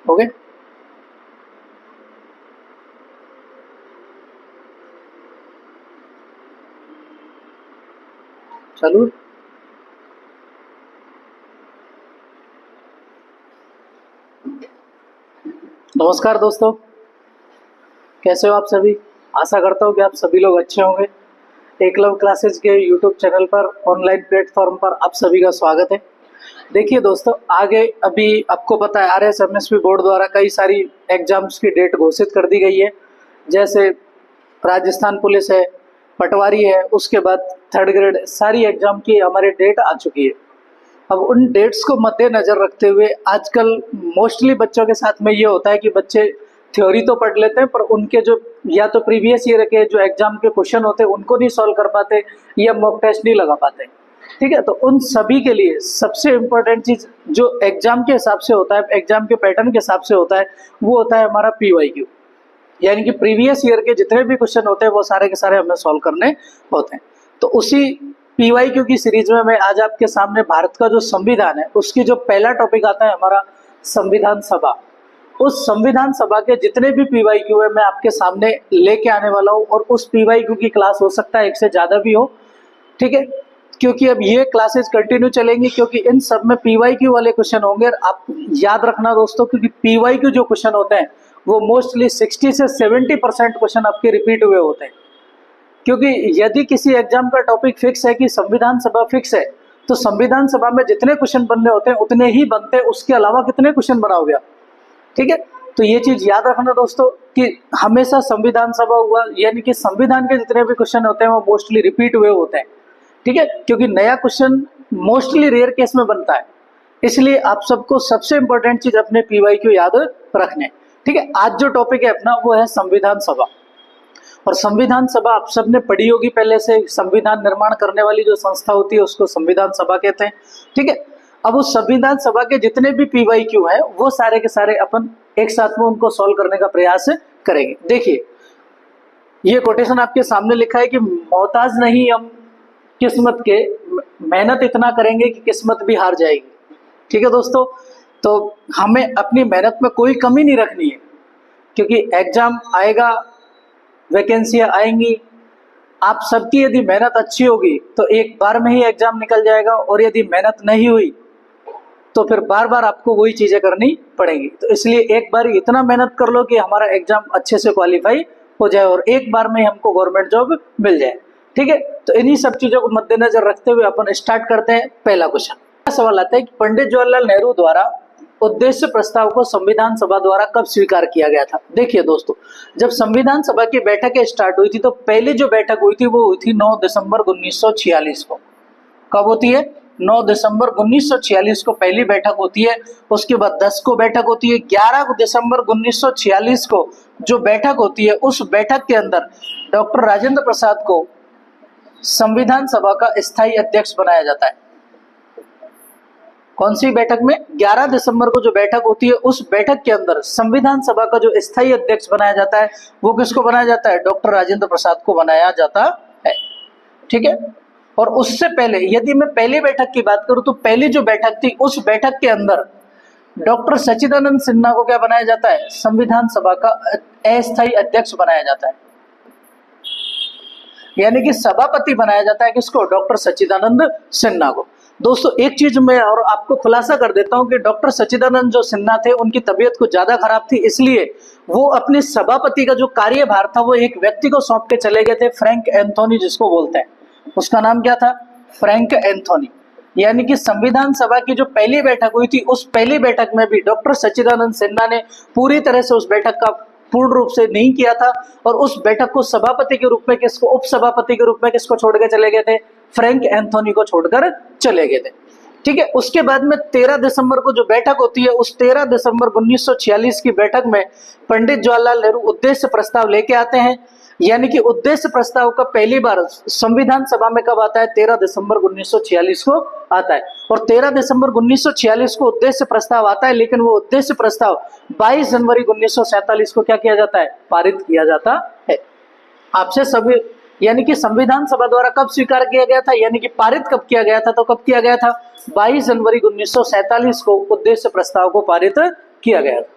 हो गए। चलो नमस्कार दोस्तों, कैसे हो आप सभी। आशा करता हूँ कि आप सभी लोग अच्छे होंगे। एकलव्य क्लासेज के यूट्यूब चैनल पर ऑनलाइन प्लेटफॉर्म पर आप सभी का स्वागत है। देखिए दोस्तों, आगे अभी आपको पता है RSMSB बोर्ड द्वारा कई सारी एग्जाम्स की डेट घोषित कर दी गई है। जैसे राजस्थान पुलिस है, पटवारी है, उसके बाद 3rd ग्रेड, सारी एग्जाम की हमारी डेट आ चुकी है। अब उन डेट्स को मद्देनजर रखते हुए आजकल मोस्टली बच्चों के साथ में ये होता है कि बच्चे थ्योरी तो पढ़ लेते हैं, पर उनके जो या तो प्रीवियस ईयर के जो एग्जाम के क्वेश्चन होते हैं उनको नहीं सॉल्व कर पाते या मॉक टेस्ट नहीं लगा पाते। ठीक है, तो उन सभी के लिए सबसे इम्पोर्टेंट चीज जो एग्जाम के हिसाब से होता है, एग्जाम के पैटर्न के हिसाब से होता है, वो होता है हमारा PYQ, यानी कि प्रीवियस ईयर के जितने भी क्वेश्चन होते हैं वो सारे के सारे हमें सॉल्व करने होते हैं। तो उसी PYQ की सीरीज में मैं आज आपके सामने भारत का जो संविधान है उसकी जो पहला टॉपिक आता है हमारा संविधान सभा, उस संविधान सभा के जितने भी PYQ है मैं आपके सामने लेके आने वाला हूँ। और उस PYQ की क्लास हो सकता है एक से ज्यादा भी हो, ठीक है, क्योंकि अब ये क्लासेस कंटिन्यू चलेंगी, क्योंकि इन सब में PYQ वाले क्वेश्चन होंगे। और आप याद रखना दोस्तों, क्योंकि PYQ जो क्वेश्चन होते हैं वो मोस्टली 60 से 70% क्वेश्चन आपके रिपीट हुए होते हैं। क्योंकि यदि किसी एग्जाम का टॉपिक फिक्स है कि संविधान सभा फिक्स है, तो संविधान सभा में जितने क्वेश्चन बनने होते हैं उतने ही बनते हैं, उसके अलावा कितने क्वेश्चन बनाओगे आप। ठीक है, तो ये चीज याद रखना दोस्तों कि हमेशा संविधान सभा हुआ यानी कि संविधान के जितने भी क्वेश्चन होते हैं वो मोस्टली रिपीट हुए होते हैं। ठीक है, क्योंकि नया क्वेश्चन मोस्टली रेयर केस में बनता है, इसलिए आप सबको सबसे इंपॉर्टेंट चीज अपने PYQ याद रखने। ठीक है, आज जो टॉपिक है अपना वो है संविधान सभा। और संविधान सभा आप सबने पढ़ी होगी पहले से, संविधान निर्माण करने वाली जो संस्था होती है उसको संविधान सभा कहते हैं। ठीक है, अब उस संविधान सभा के जितने भी PYQ है वो सारे के सारे अपन एक साथ में उनको सॉल्व करने का प्रयास करेंगे। देखिए, ये कोटेशन आपके सामने लिखा है कि मोहताज नहीं हम किस्मत के, मेहनत इतना करेंगे कि किस्मत भी हार जाएगी। ठीक है दोस्तों, तो हमें अपनी मेहनत में कोई कमी नहीं रखनी है, क्योंकि एग्जाम आएगा, वैकेंसियां आएंगी, आप सबकी यदि मेहनत अच्छी होगी तो एक बार में ही एग्जाम निकल जाएगा, और यदि मेहनत नहीं हुई तो फिर बार बार आपको वही चीजें करनी पड़ेंगी। तो इसलिए एक बार इतना मेहनत कर लो कि हमारा एग्जाम अच्छे से क्वालिफाई हो जाए और एक बार में हमको गवर्नमेंट जॉब मिल जाए। ठीक है, तो इन्हीं सब चीजों को मद्देनजर रखते हुए अपन स्टार्ट करते हैं। पहला क्वेश्चन सवाल आता है कि पंडित जवाहरलाल नेहरू द्वारा उद्देश्य प्रस्ताव को संविधान सभा द्वारा कब स्वीकार किया गया था। देखिए दोस्तों, जब संविधान सभा की बैठकें स्टार्ट हुई थी तो पहली जो बैठक हुई थी वो हुई थी 9 दिसंबर 1946 को। कब होती है? 9 दिसंबर 1946 को पहली बैठक होती है। उसके बाद 10 को बैठक होती है। 11 दिसंबर 1946 को जो बैठक होती है उस बैठक के अंदर डॉक्टर राजेंद्र प्रसाद को संविधान सभा का स्थायी अध्यक्ष बनाया जाता है। कौन सी बैठक में? 11 दिसंबर को जो बैठक होती है उस बैठक के अंदर संविधान सभा का जो स्थायी अध्यक्ष बनाया जाता है वो किसको बनाया जाता है? डॉक्टर राजेंद्र प्रसाद को बनाया जाता है। ठीक है, और उससे पहले यदि मैं पहली बैठक की बात करूं तो पहली जो बैठक थी उस बैठक के अंदर डॉक्टर सच्चिदानंद सिन्हा को क्या बनाया जाता है? संविधान सभा का अस्थायी अध्यक्ष बनाया जाता है, यानी कि सभापति बनाया जाता है किसको? डॉक्टर सच्चिदानंद सिन्हा को। दोस्तों एक चीज मैं और आपको खुलासा कर देता हूं कि डॉक्टर सच्चिदानंद जो सिन्हा थे उनकी तबीयत कुछ ज्यादा खराब थी, इसलिए वो अपने सभापति का जो कार्यभार था वो एक व्यक्ति को सौंप के चले गए थे, फ्रैंक एंथोनी जिसको बोलते हैं। उसका नाम क्या था? Frank Anthony. यानी कि संविधान सभा की जो पहली बैठक हुई थी उस पहली बैठक में भी डॉक्टर सच्चिदानंद सिन्हा ने पूरी तरह से उस बैठक का पूर्ण रूप से नहीं किया था, और उस बैठक को सभापति के रूप में किसको, उप सभापति के रूप में किसको छोड़ के चले गए थे? फ्रैंक एंथोनी को छोड़कर चले गए थे। ठीक है, उसके बाद में 13 दिसंबर को जो बैठक होती है उस 13 दिसंबर 1946 की बैठक में पंडित जवाहरलाल नेहरू उद्देश्य प्रस्ताव लेके आते हैं। यानी कि उद्देश्य प्रस्ताव का पहली बार संविधान सभा में कब आता है? 13 दिसंबर 1946 को आता है। और 13 दिसंबर 1946 को उद्देश्य प्रस्ताव आता है, लेकिन वो उद्देश्य प्रस्ताव 22 जनवरी 1947 को क्या किया जाता है? पारित किया जाता है। आपसे सभी, यानी कि संविधान सभा द्वारा कब स्वीकार किया गया था, यानी कि पारित कब किया गया था? तो कब किया गया था? 22 जनवरी 1947 को उद्देश्य प्रस्ताव को पारित किया गया था।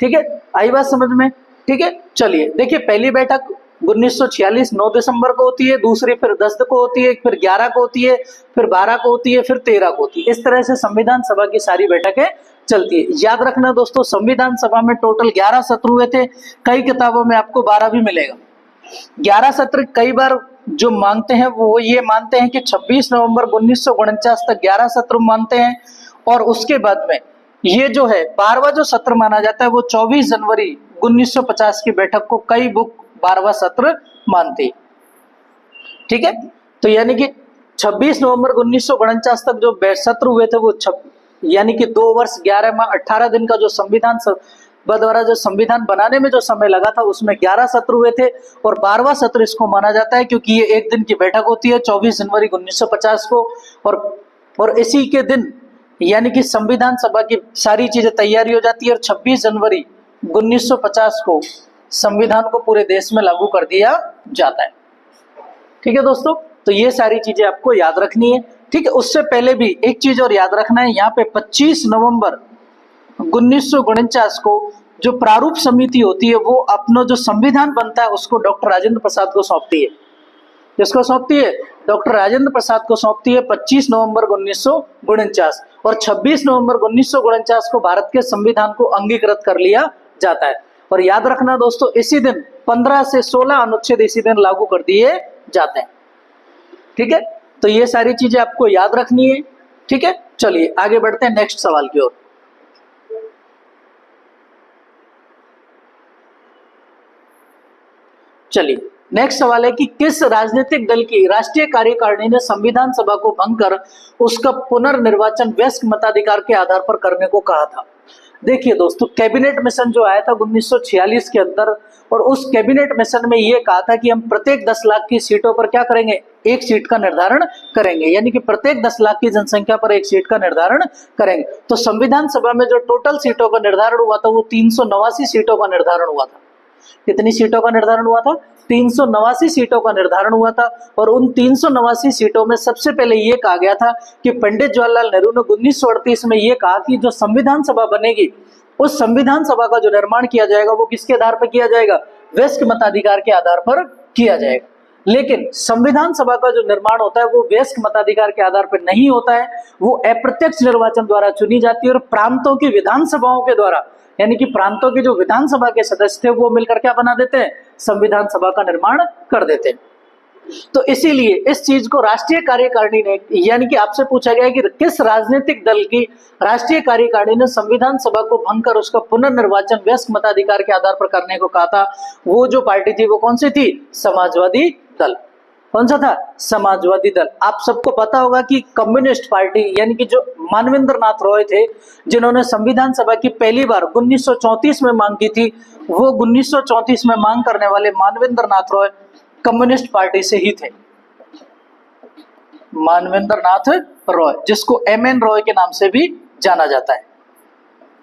ठीक है, आई बात समझ में? ठीक है, चलिए देखिए, पहली बैठक 1946 9 दिसंबर को होती है, दूसरी फिर 10 को होती है, फिर 11 को होती है, फिर 12 को होती है, फिर 13 को होती है। इस तरह से संविधान सभा की सारी बैठकें चलती है। याद रखना दोस्तों, संविधान सभा में टोटल 11 सत्र हुए थे, कई किताबों में आपको 12 भी मिलेगा। 11 सत्र कई बार जो मांगते हैं वो ये मानते हैं कि 26 नवंबर 1949 तक 11 सत्र मानते हैं, और उसके बाद में ये जो है 12वां जो सत्र माना जाता है वो 24 जनवरी 1950 की बैठक को कई बुक 12वां सत्र मानती है। ठीक है, तो यानी कि 26 नवंबर 1949 तक जो सत्र हुए थे वो यानी कि 2 वर्ष 11 माह 18 दिन का जो संविधान सभा द्वारा जो संविधान बनाने में जो समय लगा था उसमें 11 सत्र हुए थे, और 12वां सत्र इसको माना जाता है क्योंकि ये एक दिन की बैठक होती है 24 जनवरी 1950 को, और इसी के दिन यानी कि संविधान सभा की सारी चीजें तैयारी हो जाती है, और 26 जनवरी 1950 को संविधान को पूरे देश में लागू कर दिया जाता है। ठीक है दोस्तों, तो ये सारी चीजें आपको याद रखनी है। ठीक है, उससे पहले भी एक चीज और याद रखना है, यहाँ पे 25 नवंबर 1949 को जो प्रारूप समिति होती है वो अपना जो संविधान बनता है उसको डॉक्टर राजेंद्र प्रसाद को सौंपती है। किसको सौंपती है? डॉक्टर राजेंद्र प्रसाद को सौंपती है 25 नवंबर 1949, और 26 नवंबर 1949 को भारत के संविधान को अंगीकृत कर लिया जाता है। और याद रखना दोस्तों, इसी दिन 15 से 16 अनुच्छेद इसी दिन लागू कर दिए जाते हैं। ठीक है, तो ये सारी चीजें आपको याद रखनी है। ठीक है, चलिए आगे बढ़ते हैं नेक्स्ट सवाल की ओर। चलिए नेक्स्ट सवाल है कि किस राजनीतिक दल की राष्ट्रीय कार्यकारिणी ने संविधान सभा को भंग कर उसका पुनर्निर्वाचन वयस्क मताधिकार के आधार पर करने को कहा था? देखिए दोस्तों, कैबिनेट मिशन जो आया था 1946 के अंदर, और उस कैबिनेट मिशन में ये कहा था कि हम प्रत्येक 10 लाख की सीटों पर क्या करेंगे? एक सीट का निर्धारण करेंगे, यानी कि प्रत्येक 10 लाख की जनसंख्या पर एक सीट का निर्धारण करेंगे। तो संविधान सभा में जो टोटल सीटों का निर्धारण हुआ था वो 389 सीटों का निर्धारण हुआ था। कितनी सीटों का निर्धारण हुआ था? 389 सीटों का निर्धारण हुआ था, और उन 389 सीटों में सबसे पहले ये कहा गया था कि पंडित जवाहरलाल नेहरू ने 1938 में ये कहा कि जो संविधान सभा बनेगी उस संविधान सभा का जो निर्माण किया जाएगा वो किसके आधार पर किया जाएगा? वयस्क मताधिकार के आधार पर किया जाएगा। लेकिन संविधान सभा का जो निर्माण होता है वो वयस्क मताधिकार के आधार पर नहीं होता है, वो अप्रत्यक्ष निर्वाचन द्वारा चुनी जाती है, और प्रांतों की विधानसभाओं के द्वारा, यानी कि प्रांतों के जो विधानसभा के सदस्य थे वो मिलकर क्या बना देते हैं? संविधान सभा का निर्माण कर देते हैं। तो इसीलिए इस चीज को राष्ट्रीय कार्यकारिणी ने, यानी कि आपसे पूछा गया है कि किस राजनीतिक दल की राष्ट्रीय कार्यकारिणी ने संविधान सभा को भंग कर उसका पुनर्निर्वाचन वयस्क मताधिकार के आधार पर करने को कहा था? वो जो पार्टी थी वो कौन सी थी? समाजवादी दल। कौन सा था? समाजवादी दल। आप सबको पता होगा कि कम्युनिस्ट पार्टी, यानी कि जो मानवेंद्र नाथ रॉय थे जिन्होंने संविधान सभा की पहली बार 1934 में मांग की थी, वो 1934 में मांग करने वाले मानवेंद्र नाथ रॉय कम्युनिस्ट पार्टी से ही थे। मानवेंद्र नाथ रॉय, जिसको एमएन रॉय के नाम से भी जाना जाता है।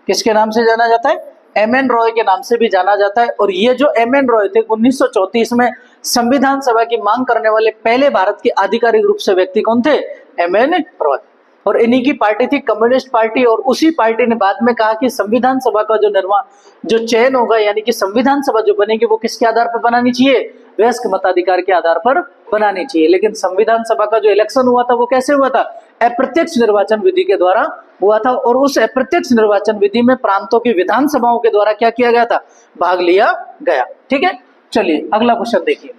किसके नाम से जाना जाता है? एमएन रॉय के नाम से भी जाना जाता है। और ये जो एमएन रॉय थे 1934 में संविधान सभा की मांग करने वाले पहले भारत के आधिकारिक रूप से व्यक्ति कौन थे? एमएन रॉय। और इन्हीं की पार्टी थी कम्युनिस्ट पार्टी, और उसी पार्टी ने बाद में कहा कि संविधान सभा का जो निर्माण, जो चयन होगा, यानी कि संविधान सभा जो बनेगी वो किसके आधार पर बनानी चाहिए? वयस्क मताधिकार के आधार पर बनानी चाहिए। लेकिन संविधान सभा का जो इलेक्शन हुआ था वो कैसे हुआ था? अप्रत्यक्ष निर्वाचन विधि के द्वारा हुआ था, और उस अप्रत्यक्ष निर्वाचन विधि में प्रांतों की विधानसभाओं के द्वारा क्या किया गया था? भाग लिया गया। ठीक है, चलिए अगला क्वेश्चन देखिए।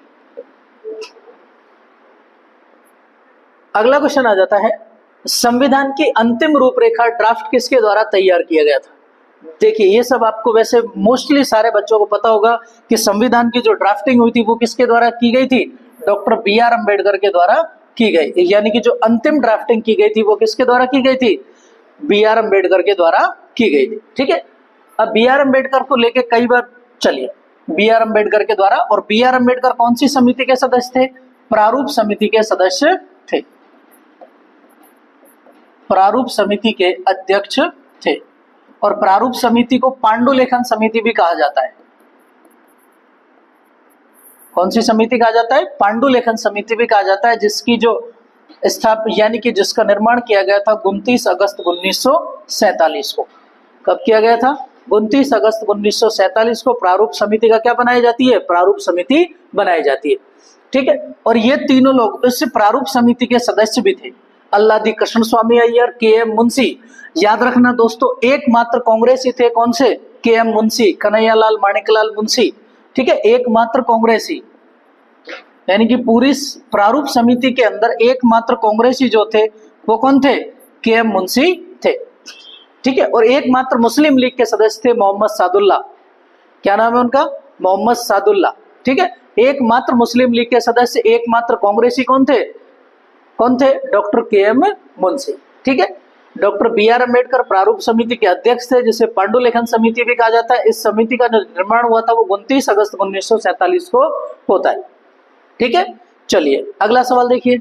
अगला क्वेश्चन आ जाता है, संविधान की अंतिम रूपरेखा ड्राफ्ट किसके द्वारा तैयार किया गया था? देखिए ये सब आपको वैसे मोस्टली सारे बच्चों को पता होगा कि संविधान की जो ड्राफ्टिंग हुई थी वो किसके द्वारा की गई थी? डॉक्टर BR अम्बेडकर के द्वारा की गई। यानी कि जो अंतिम ड्राफ्टिंग की गई थी वो किसके द्वारा की गई थी? BR अम्बेडकर के द्वारा की गई थी। ठीक है, अब BR अम्बेडकर को लेके कई बार, चलिए BR अम्बेडकर के द्वारा, और BR अम्बेडकर कौन सी समिति के सदस्य थे? प्रारूप समिति के सदस्य थे, प्रारूप समिति के अध्यक्ष थे। और प्रारूप समिति को पांडुलेखन समिति भी कहा जाता है। कौन सी समिति कहा जाता है? पांडुलेखन समिति भी कहा जाता है, जिसकी जो यानी कि जिसका निर्माण किया गया था 29 अगस्त 1947 को। कब किया गया था? 29 अगस्त 1947 को प्रारूप समिति का क्या बनाई जाती है, प्रारूप समिति बनाई जाती है। ठीक है, और ये तीनों लोग इस प्रारूप समिति के सदस्य भी थे, अल्लादी कृष्ण स्वामी अय्यर, के एम मुंशी। याद रखना दोस्तों, एकमात्र कांग्रेसी थे, कौन से, के एम मुंशी, कन्हैयालाल माणिकलाल मुंशी। ठीक है, एकमात्र कांग्रेसी, यानी कि पूरी प्रारूप समिति के अंदर एकमात्र कांग्रेसी जो थे वो कौन थे, के एम मुंशी थे। ठीक है, और एकमात्र मुस्लिम लीग के सदस्य थे मोहम्मद सादुल्ला। क्या नाम है उनका, मोहम्मद सादुल्ला। ठीक है, एकमात्र मुस्लिम लीग के सदस्य, एकमात्र कांग्रेसी कौन थे, कौन थे, डॉक्टर के एम मुंशी। ठीक है, डॉक्टर बी आर अम्बेडकर प्रारूप समिति के अध्यक्ष थे, जिसे पांडुलिखन समिति भी कहा जाता है। इस समिति का निर्माण हुआ था वो 29 अगस्त 1947 को होता है। ठीक है, चलिए अगला सवाल देखिए।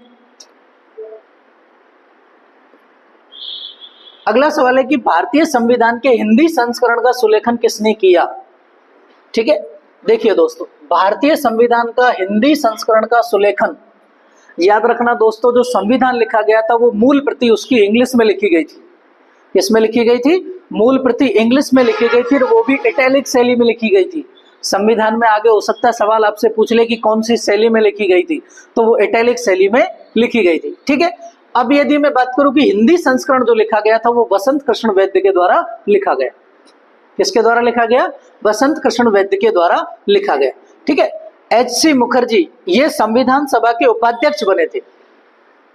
अगला सवाल है कि भारतीय संविधान के हिंदी संस्करण का सुलेखन किसने किया। ठीक है, देखिए दोस्तों, भारतीय संविधान का हिंदी संस्करण का सुलेखन, याद रखना दोस्तों, जो संविधान लिखा गया था वो मूल प्रति उसकी इंग्लिश में लिखी गई थी। किसमें लिखी गई थी, मूल प्रति इंग्लिश में लिखी गई थी, और वो भी इटैलिक शैली में लिखी गई थी। संविधान में आगे हो सकता है सवाल आपसे पूछ ले कि कौन सी शैली में लिखी गई थी, तो वो इटैलिक शैली में लिखी गई थी। ठीक है, अब यदि मैं बात करूं कि हिंदी संस्करण जो लिखा गया था वो बसंत कृष्ण वैद्य के द्वारा लिखा गया। किसके द्वारा लिखा गया, बसंत कृष्ण वैद्य के द्वारा लिखा गया। ठीक है, एच.सी. मुखर्जी ये संविधान सभा के उपाध्यक्ष बने थे।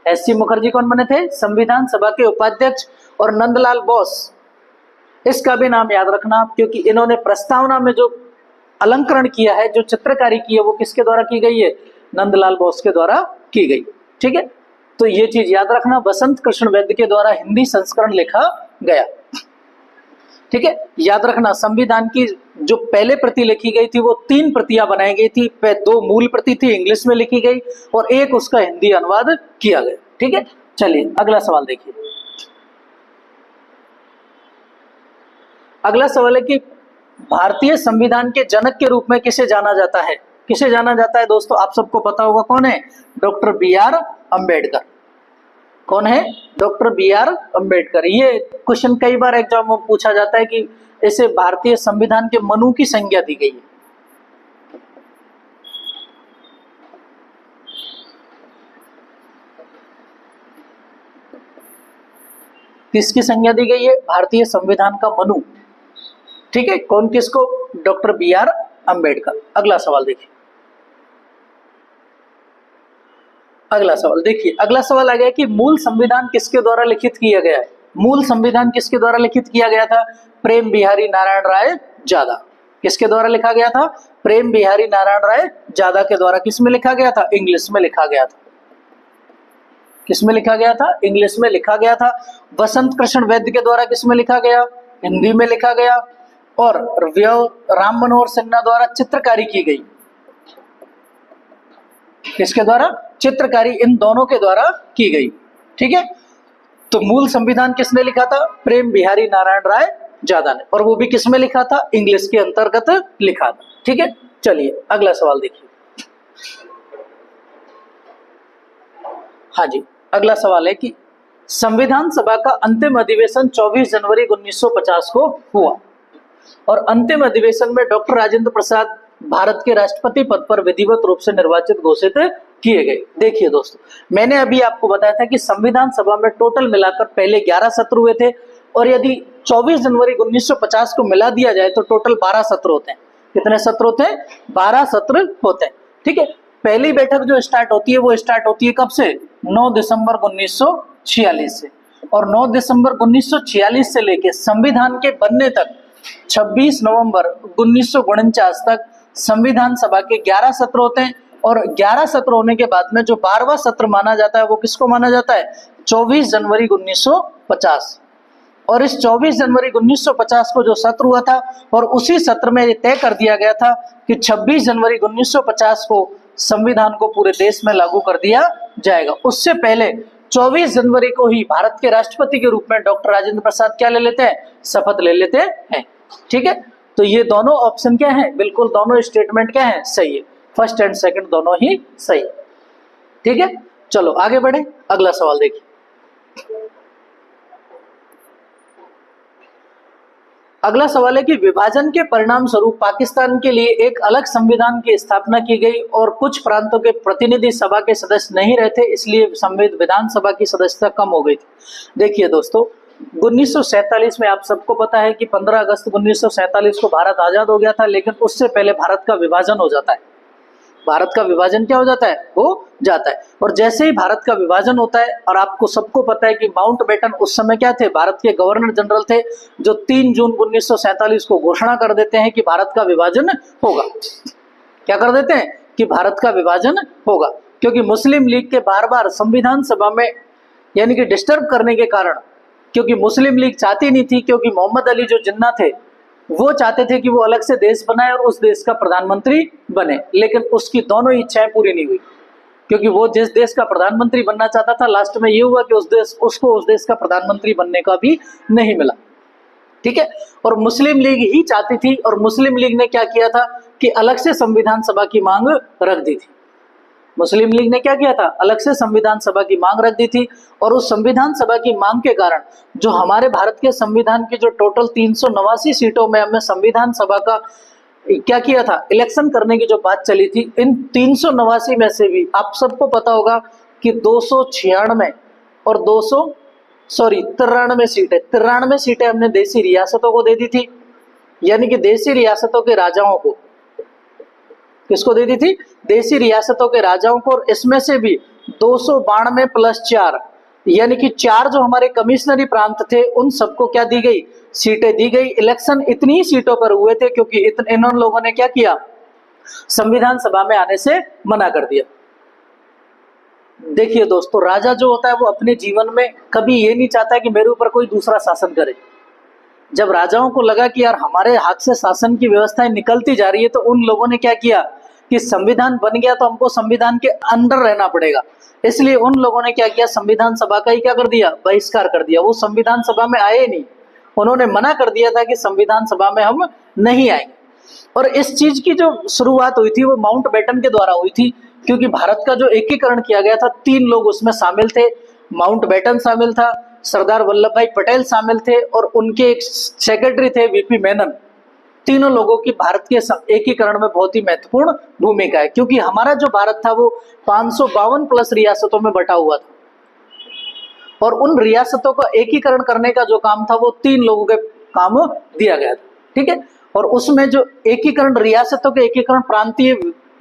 एच.सी. मुखर्जी कौन बने थे, संविधान सभा के उपाध्यक्ष। और नंदलाल बोस, इसका भी नाम याद रखना आप, क्योंकि इन्होंने प्रस्तावना में जो अलंकरण किया है, जो चित्रकारी की है, वो किसके द्वारा की गई है, नंदलाल बोस के द्वारा की गई। ठीक है, तो ये चीज याद रखना, बसंत कृष्ण वैद्य के द्वारा हिंदी संस्करण लिखा गया। ठीक है, याद रखना, संविधान की जो पहले प्रति लिखी गई थी वो 3 प्रतियां बनाई गई थी। 2 मूल प्रति थी, इंग्लिश में लिखी गई, और एक उसका हिंदी अनुवाद किया गया। ठीक है, चलिए अगला सवाल देखिए। अगला सवाल है कि भारतीय संविधान के जनक के रूप में किसे जाना जाता है। किसे जाना जाता है दोस्तों, आप सबको पता होगा कौन है, डॉक्टर बी आर अम्बेडकर। कौन है, डॉक्टर बी आर अम्बेडकर। ये क्वेश्चन कई बार एग्जाम में पूछा जाता है कि इसे भारतीय संविधान के मनु की संज्ञा दी गई है। किसकी संज्ञा दी गई है, भारतीय संविधान का मनु। ठीक है, कौन किसको, डॉक्टर बी आर अम्बेडकर। अगला सवाल देखिए। अगला सवाल देखिए, अगला सवाल आ गया कि मूल संविधान किसके द्वारा लिखित किया गया है। मूल संविधान किसके द्वारा लिखित किया गया था, प्रेम बिहारी नारायण राय जादा। किसके द्वारा लिखा गया था, प्रेम बिहारी नारायण राय जादा के द्वारा। किसमें लिखा गया था, इंग्लिश में लिखा गया था। किसमें लिखा गया था, इंग्लिश में लिखा गया था। बसंत कृष्ण वैद्य के द्वारा किसमें लिखा गया, हिंदी में लिखा गया। और राम मनोहर सिन्हा द्वारा चित्रकारी की गई। किसके द्वारा, चित्रकारी, इन दोनों के द्वारा की गई। ठीक है, तो मूल संविधान किसने लिखा था, प्रेम बिहारी नारायण राय जादा ने, और वो भी किसमें लिखा था, इंग्लिश के अंतर्गत लिखा था। ठीक है, चलिए अगला सवाल देखिए। हाँ जी, अगला सवाल है कि संविधान सभा का अंतिम अधिवेशन 24 जनवरी 1950 को हुआ, और अंतिम अधिवेशन में डॉक्टर राजेंद्र प्रसाद भारत के राष्ट्रपति पद पर विधिवत रूप से निर्वाचित घोषित किए गए। देखिए दोस्तों, मैंने अभी आपको बताया था कि संविधान सभा में टोटल मिलाकर पहले 11 सत्र हुए थे, और यदि 24 जनवरी 1950 को मिला दिया जाए तो टोटल 12 सत्र होते हैं। कितने सत्र होते हैं, 12 सत्र होते हैं। ठीक है, पहली बैठक जो स्टार्ट होती है वो स्टार्ट होती है कब से, 9 दिसंबर 1946 से, और 9 दिसंबर 1946 से लेकर संविधान के बनने तक 26 नवंबर 1949 तक संविधान सभा के 11 सत्र होते हैं। और 11 सत्र होने के बाद में जो 12वां सत्र माना जाता है वो किसको माना जाता है, 24 जनवरी 1950। और इस 24 जनवरी 1950 को जो सत्र हुआ था, और उसी सत्र में ये तय कर दिया गया था कि 26 जनवरी 1950 को संविधान को पूरे देश में लागू कर दिया जाएगा। उससे पहले 24 जनवरी को ही भारत के राष्ट्रपति के रूप में डॉक्टर राजेंद्र प्रसाद क्या ले लेते हैं, शपथ ले लेते हैं। ठीक है, तो ये दोनों ऑप्शन क्या है, बिल्कुल दोनों स्टेटमेंट क्या है, सही है। फर्स्ट एंड सेकंड दोनों ही सही है। ठीक है, चलो आगे बढ़े, अगला सवाल देखिए। अगला सवाल है कि विभाजन के परिणाम स्वरूप पाकिस्तान के लिए एक अलग संविधान की स्थापना की गई और कुछ प्रांतों के प्रतिनिधि सभा के सदस्य नहीं रहते, इसलिए विधानसभा की सदस्यता कम हो गई थी। देखिए दोस्तों, 1947 में आप सबको पता है कि 15 अगस्त 1947 को भारत आजाद हो गया था, लेकिन उससे पहले भारत का विभाजन हो जाता है। भारत का विभाजन क्या हो जाता है? हो जाता है। और जैसे ही भारत का विभाजन होता है, और आपको सबको पता है कि माउंटबेटन उस समय क्या थे? भारत के गवर्नर जनरल थे, जो 3 जून 1947 को घोषणा कर देते हैं कि भारत का विभाजन होगा। क्या कर देते हैं? कि भारत का विभाजन होगा। क्योंकि मुस्लिम लीग के बार बार संविधान सभा में यानी कि डिस्टर्ब करने के कारण, क्योंकि मुस्लिम लीग चाहती नहीं थी, क्योंकि मोहम्मद अली जो जिन्ना थे वो चाहते थे कि वो अलग से देश बनाए और उस देश का प्रधानमंत्री बने, लेकिन उसकी दोनों इच्छाएं पूरी नहीं हुई। क्योंकि वो जिस देश का प्रधानमंत्री बनना चाहता था, लास्ट में ये हुआ कि उसको उस देश का प्रधानमंत्री बनने का भी नहीं मिला। ठीक है। और मुस्लिम लीग ही चाहती थी, और मुस्लिम लीग ने क्या किया था कि अलग से संविधान सभा की मांग रख दी थी। मुस्लिम लीग ने क्या किया था? अलग से संविधान सभा की मांग रख दी थी। और उस संविधान सभा की मांग के कारण जो हमारे भारत के संविधान की जो टोटल 389 सीटों में हमने संविधान सभा का क्या किया था? इलेक्शन करने की जो बात चली थी, इन 389 में से भी आप सबको पता होगा कि 296 और 93 सीटें 93 सीटें हमने देसी रियासतों को दे दी थी, यानी कि देसी रियासतों के राजाओं को। किसको दे दी थी? देसी रियासतों के राजाओं को। और इसमें से भी 292 प्लस 4 यानी कि 4 जो हमारे कमिश्नरी प्रांत थे, उन सबको क्या दी गई? सीटें दी गई। इलेक्शन इतनी ही सीटों पर हुए थे क्योंकि इन लोगों ने क्या किया? संविधान सभा में आने से मना कर दिया। देखिए दोस्तों, राजा जो होता है वो अपने जीवन में कभी ये नहीं चाहता कि मेरे ऊपर कोई दूसरा शासन करे। जब राजाओं को लगा कि यार हमारे हाथ से शासन की व्यवस्थाएं निकलती जा रही है, तो उन लोगों ने क्या किया कि संविधान बन गया तो हमको संविधान के अंदर रहना पड़ेगा। इसलिए उन लोगों ने क्या किया? संविधान सभा का ही क्या कर दिया? बहिष्कार कर दिया। वो संविधान सभा में आए नहीं, उन्होंने मना कर दिया था कि संविधान सभा में हम नहीं आएंगे। और इस चीज की जो शुरुआत हुई थी वो माउंटबेटन के द्वारा हुई थी, क्योंकि भारत का जो एकीकरण किया गया था, 3 लोग उसमें शामिल थे। माउंटबेटन शामिल था, सरदार वल्लभ भाई पटेल शामिल थे, और उनके एक सेक्रेटरी थे वीपी मेनन। तीनों लोगों की भारत के एकीकरण में बहुत ही महत्वपूर्ण भूमिका है, क्योंकि हमारा जो भारत था वो 552 प्लस रियासतों में बटा हुआ था, और उन रियासतों का एकीकरण करने का जो काम था वो 3 लोगों के काम दिया गया था। ठीक है। और उसमें जो एकीकरण रियासतों के एकीकरण प्रांतीय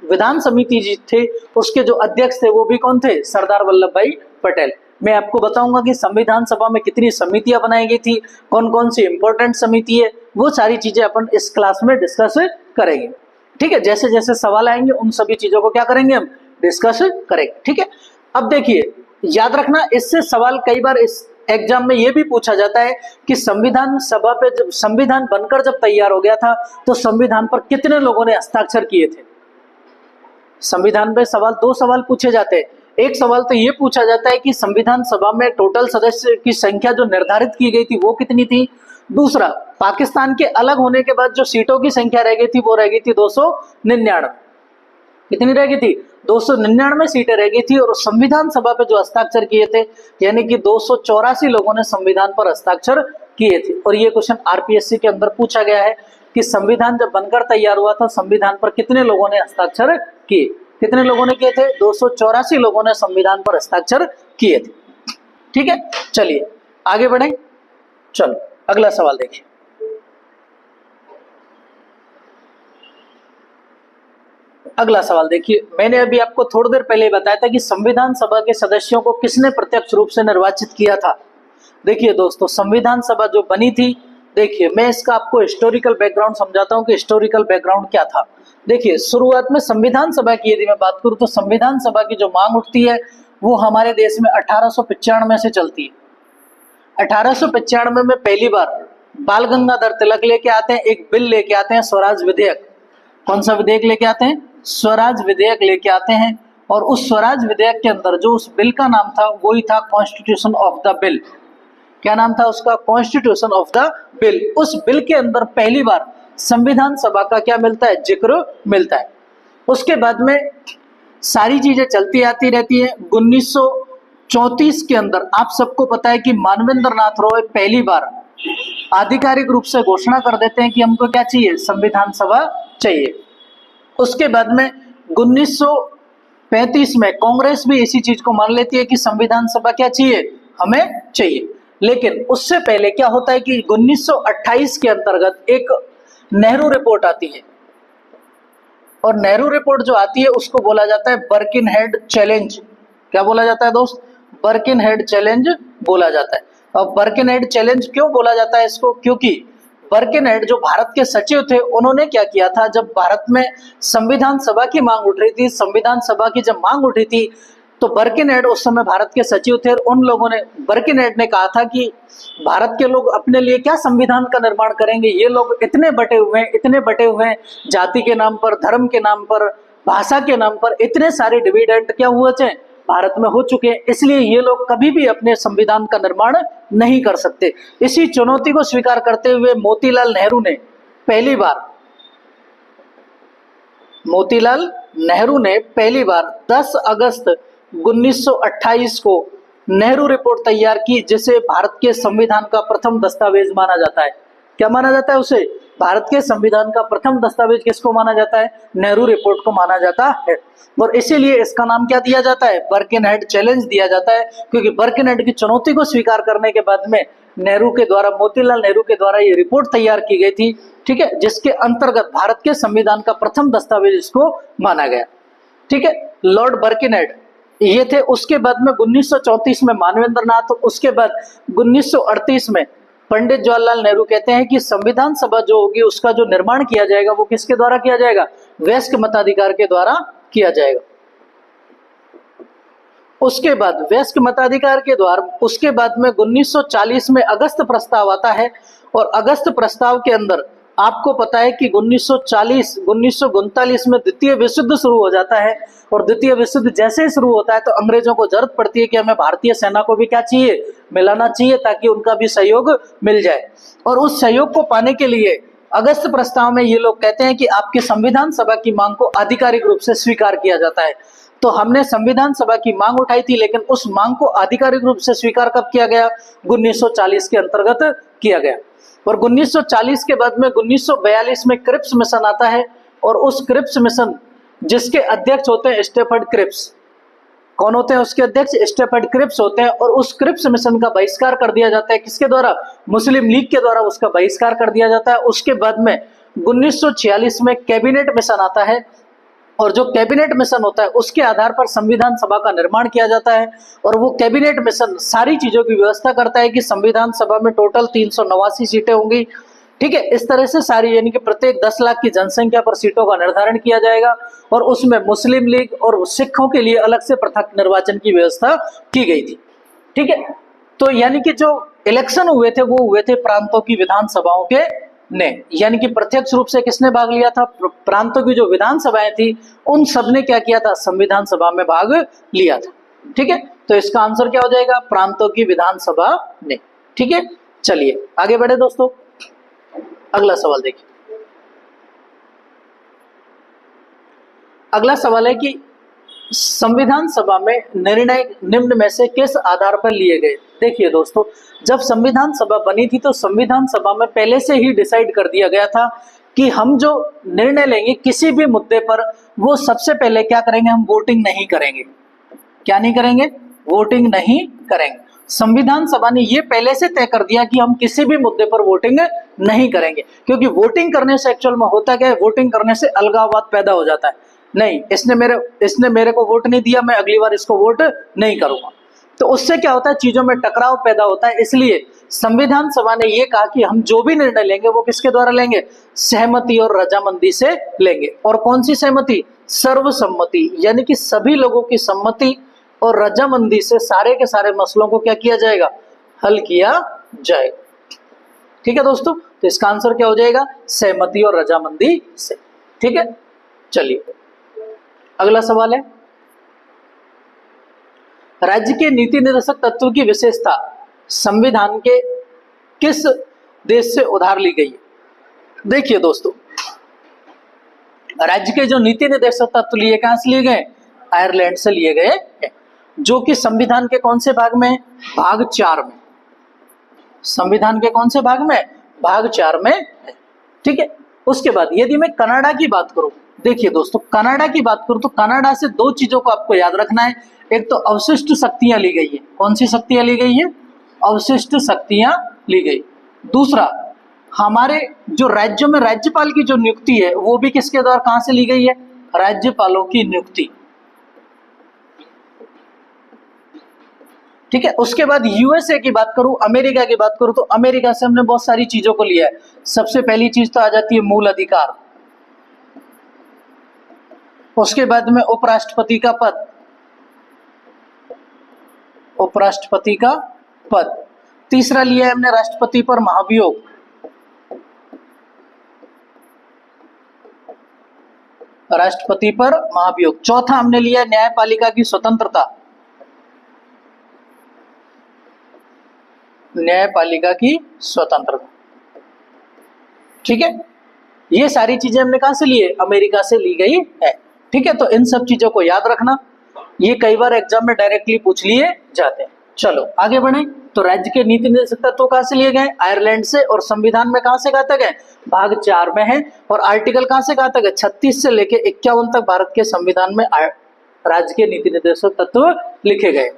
विधान समिति जी थे, उसके जो अध्यक्ष थे वो भी कौन थे? सरदार वल्लभ भाई पटेल। मैं आपको बताऊंगा कि संविधान सभा में कितनी समितियां बनाई गई थी, कौन कौन सी इंपॉर्टेंट समिति है, वो सारी चीजें अपन इस क्लास में डिस्कस करेंगे। ठीक है। जैसे जैसे सवाल आएंगे उन सभी चीजों को क्या करेंगे? हम डिस्कस करेंगे। ठीक है। अब देखिए, याद रखना, इससे सवाल कई बार इस एग्जाम में यह भी पूछा जाता है कि संविधान सभा पे जब संविधान बनकर जब तैयार हो गया था, तो संविधान पर कितने लोगों ने हस्ताक्षर किए थे? संविधान पे 2 सवाल पूछे जाते हैं। एक सवाल तो ये पूछा जाता है कि संविधान सभा में टोटल सदस्य की संख्या जो निर्धारित की गई थी वो कितनी थी। दूसरा, पाकिस्तान के अलग होने के बाद जो सीटों की संख्या रह गई थी वो रह गई थी 299। कितनी रह गई थी? 299 सीटें रह गई थी। और संविधान सभा पे जो हस्ताक्षर किए थे, यानी कि 284 लोगों ने संविधान पर हस्ताक्षर किए थे। और ये क्वेश्चन आरपीएससी के अंदर पूछा गया है कि संविधान जब बनकर तैयार हुआ था, संविधान पर कितने लोगों ने हस्ताक्षर किए? कितने लोगों ने किए थे? 284 लोगों ने संविधान पर हस्ताक्षर किए थे। ठीक है। चलिए आगे बढ़े। चलो अगला सवाल देखिए। अगला सवाल देखिए, मैंने अभी आपको थोड़ी देर पहले बताया था कि संविधान सभा के सदस्यों को किसने प्रत्यक्ष रूप से निर्वाचित किया था। देखिए दोस्तों, संविधान सभा जो बनी थी, देखिए मैं इसका आपको हिस्टोरिकल बैकग्राउंड समझाता हूं कि हिस्टोरिकल बैकग्राउंड क्या था। देखिए, शुरुआत में संविधान सभा की यदि मैं बात करूं तो संविधान सभा की जो मांग उठती है वो हमारे देश में 1895 से चलती है। 1895 में पहली बार बाल गंगाधर तिलक लेके आते हैं, एक बिल लेके आते हैं, स्वराज विधेयक। कौन सा विधेयक लेके आते हैं? स्वराज विधेयक लेके आते हैं। और उस स्वराज विधेयक के अंदर जो उस बिल का नाम था वही था कॉन्स्टिट्यूशन ऑफ द बिल। क्या नाम था उसका? Constitution of the bill. उस बिल के अंदर पहली बार संविधान सभा का क्या मिलता है? जिक्र मिलता है। उसके बाद में सारी चीजें चलती आती रहती है। 1934 के अंदर आप सबको पता है कि मानवेंद्र नाथ रॉय पहली बार आधिकारिक रूप से घोषणा कर देते हैं कि हमको क्या चाहिए, संविधान सभा चाहिए। उसके बाद में 1935 में कांग्रेस भी इसी चीज को मान लेती है कि संविधान सभा क्या चाहिए, हमें चाहिए। लेकिन उससे पहले क्या होता है कि 1928 के अंतर्गत एक नेहरू रिपोर्ट आती है, और नेहरू रिपोर्ट जो आती है उसको बोला जाता है बर्किनहेड चैलेंज। क्या बोला जाता है दोस्त, बर्किनहेड चैलेंज बोला जाता है। और बर्किनहेड चैलेंज क्यों बोला जाता है इसको, क्योंकि बर्किनहेड जो भारत के सचिव थे उन्होंने क्या किया था, जब भारत में संविधान सभा की मांग उठ रही थी, संविधान सभा की जब मांग उठी थी, तो बर्किनहेड उस समय भारत के सचिव थे, और उन लोगों ने, बर्किनहेड ने कहा था कि भारत के लोग अपने लिए क्या संविधान का निर्माण करेंगे, ये लोग इतने बटे हुए हैं, इतने बटे हुए हैं, जाति के नाम पर, धर्म के नाम पर, भाषा के नाम पर इतने सारे डिविडेंट क्या हुए थे भारत में हो चुके हैं, इसलिए ये लोग कभी भी अपने संविधान का निर्माण नहीं कर सकते। इसी चुनौती को स्वीकार करते हुए मोतीलाल नेहरू ने पहली बार 10 अगस्त 1928 को नेहरू रिपोर्ट तैयार की, जिसे भारत के संविधान का प्रथम दस्तावेज माना जाता है। क्या माना जाता है उसे, भारत के संविधान का प्रथम दस्तावेज किसको माना जाता है, नेहरू रिपोर्ट को माना जाता है। और इसीलिए इसका नाम क्या दिया जाता है, बर्किनहेड चैलेंज दिया जाता है, क्योंकि बर्किनहेड की चुनौती को स्वीकार करने के बाद में नेहरू के द्वारा, मोतीलाल नेहरू के द्वारा ये रिपोर्ट तैयार की गई थी, ठीक है, जिसके अंतर्गत भारत के संविधान का प्रथम दस्तावेज इसको माना गया। ठीक है, लॉर्ड बर्किनहेड ये थे। उसके बाद में 1934 में मानवेंद्र नाथ, उसके बाद 1938 में पंडित जवाहरलाल नेहरू कहते हैं कि संविधान सभा जो होगी उसका जो निर्माण किया जाएगा वो किसके द्वारा किया जाएगा, वयस्क मताधिकार के द्वारा किया जाएगा। उसके बाद वयस्क मताधिकार के द्वारा, उसके बाद में 1940 में अगस्त प्रस्ताव आता है, और अगस्त प्रस्ताव के अंदर आपको पता है कि 1939 में द्वितीय विश्व युद्ध शुरू हो जाता है, और द्वितीय विश्व युद्ध जैसे ही शुरू होता है तो अंग्रेजों को जरूरत पड़ती है कि हमें भारतीय सेना को भी क्या चाहिए, मिलाना चाहिए, ताकि उनका भी सहयोग मिल जाए। और उस सहयोग को पाने के लिए अगस्त प्रस्ताव में ये लोग कहते हैं कि आपकी संविधान सभा की मांग को आधिकारिक रूप से स्वीकार किया जाता है। तो हमने संविधान सभा की मांग उठाई थी, लेकिन उस मांग को आधिकारिक रूप से स्वीकार कब किया गया, 1940 के अंतर्गत किया गया। और 1940 के बाद में 1942 में क्रिप्स मिशन आता है, और उस क्रिप्स मिशन जिसके अध्यक्ष होते हैं स्टेफर्ड क्रिप्स। कौन होते हैं उसके अध्यक्ष, स्टेफर्ड क्रिप्स होते हैं। और उस क्रिप्स मिशन का बहिष्कार कर दिया जाता है, किसके द्वारा, मुस्लिम लीग के द्वारा उसका बहिष्कार कर दिया जाता है। उसके बाद में 1946 में कैबिनेट मिशन आता है, और जो कैबिनेट मिशन होता है उसके आधार पर संविधान सभा का निर्माण किया जाता है। और वो कैबिनेट मिशन सारी चीजों की व्यवस्था करता है कि संविधान सभा में टोटल 389 सीटें होंगी। ठीक है, इस तरह से सारी, यानी कि प्रत्येक 10 लाख की जनसंख्या पर सीटों का निर्धारण किया जाएगा, और उसमें मुस्लिम लीग और सिखों के लिए अलग से पृथक निर्वाचन की व्यवस्था की गई थी। ठीक है, तो यानी कि जो इलेक्शन हुए थे वो हुए थे प्रांतों की विधानसभाओं के ने, यानी कि प्रत्यक्ष रूप से किसने भाग लिया था, प्रांतों की जो विधानसभाएं थी उन सब ने क्या किया था, संविधान सभा में भाग लिया था। ठीक है, तो इसका आंसर क्या हो जाएगा, प्रांतों की विधानसभा ने। ठीक है, चलिए आगे बढ़े दोस्तों, अगला सवाल देखिए। अगला सवाल है कि संविधान सभा में निर्णय निम्न में से किस आधार पर लिए गए। देखिए दोस्तों, जब संविधान सभा बनी थी तो संविधान सभा में पहले से ही डिसाइड कर दिया गया था कि हम जो निर्णय लेंगे किसी भी मुद्दे पर, वो सबसे पहले क्या करेंगे, हम वोटिंग नहीं करेंगे। क्या नहीं करेंगे, वोटिंग नहीं करेंगे। संविधान सभा ने ये पहले से तय कर दिया कि हम किसी भी मुद्दे पर वोटिंग नहीं करेंगे, क्योंकि वोटिंग करने से एक्चुअल में होता क्या है, वोटिंग करने से अलगाववाद पैदा हो जाता है। नहीं, इसने मेरे को वोट नहीं दिया, मैं अगली बार इसको वोट नहीं करूंगा, तो उससे क्या होता है, चीजों में टकराव पैदा होता है। इसलिए संविधान सभा ने यह कहा कि हम जो भी निर्णय लेंगे वो किसके द्वारा लेंगे, सहमति और रजामंदी से लेंगे। और कौन सी सहमति, सर्वसम्मति, यानी कि सभी लोगों की सम्मति और रजामंदी से सारे के सारे मसलों को क्या किया जाएगा, हल किया जाएगा। ठीक है दोस्तों, तो इसका आंसर क्या हो जाएगा, सहमति और रजामंदी से। ठीक है, चलिए अगला सवाल है, राज्य के नीति निर्देशक तत्व की विशेषता संविधान के किस देश से उधार ली गई है। देखिए दोस्तों, राज्य के जो नीति निर्देशक तत्व लिए कहां से लिए गए, आयरलैंड से लिए गए, जो कि संविधान के कौन से भाग में, भाग 4 में। संविधान के कौन से भाग में? भाग 4 में है। ठीक है। उसके बाद यदि मैं कनाडा की बात करूं, देखिए दोस्तों कनाडा की बात करूं तो कनाडा से दो चीजों को आपको याद रखना है। एक तो अवशिष्ट शक्तियां ली गई है। कौन सी शक्तियां ली गई है? अवशिष्ट शक्तियां ली गई। दूसरा, हमारे जो राज्यों में राज्यपाल की जो नियुक्ति है वो भी किसके द्वारा कहां से ली गई है? राज्यपालों की नियुक्ति। ठीक है। उसके बाद यूएसए की बात करूं, अमेरिका की बात करूं तो अमेरिका से हमने बहुत सारी चीजों को लिया है। सबसे पहली चीज तो आ जाती है मूल अधिकार। उसके बाद में उपराष्ट्रपति का पद, उपराष्ट्रपति का पद। तीसरा लिया है हमने राष्ट्रपति पर महाभियोग। राष्ट्रपति पर महाभियोग। चौथा हमने लिया है न्यायपालिका की स्वतंत्रता। न्यायपालिका की स्वतंत्रता। ठीक है। ये सारी चीजें हमने कहां से ली है? अमेरिका से ली गई है। ठीक है। तो इन सब चीजों को याद रखना, ये कई बार एग्जाम में डायरेक्टली पूछ लिए जाते हैं। चलो आगे बढ़े। तो राज्य के नीति निर्देशक तत्व कहां से लिए गए? आयरलैंड से। और संविधान में कहां से कहां तक है? भाग 4 में है। और आर्टिकल कहां से कहां तक है? 36 से लेके 51 तक भारत के संविधान में राज्य के नीति निर्देशक तत्व लिखे गए।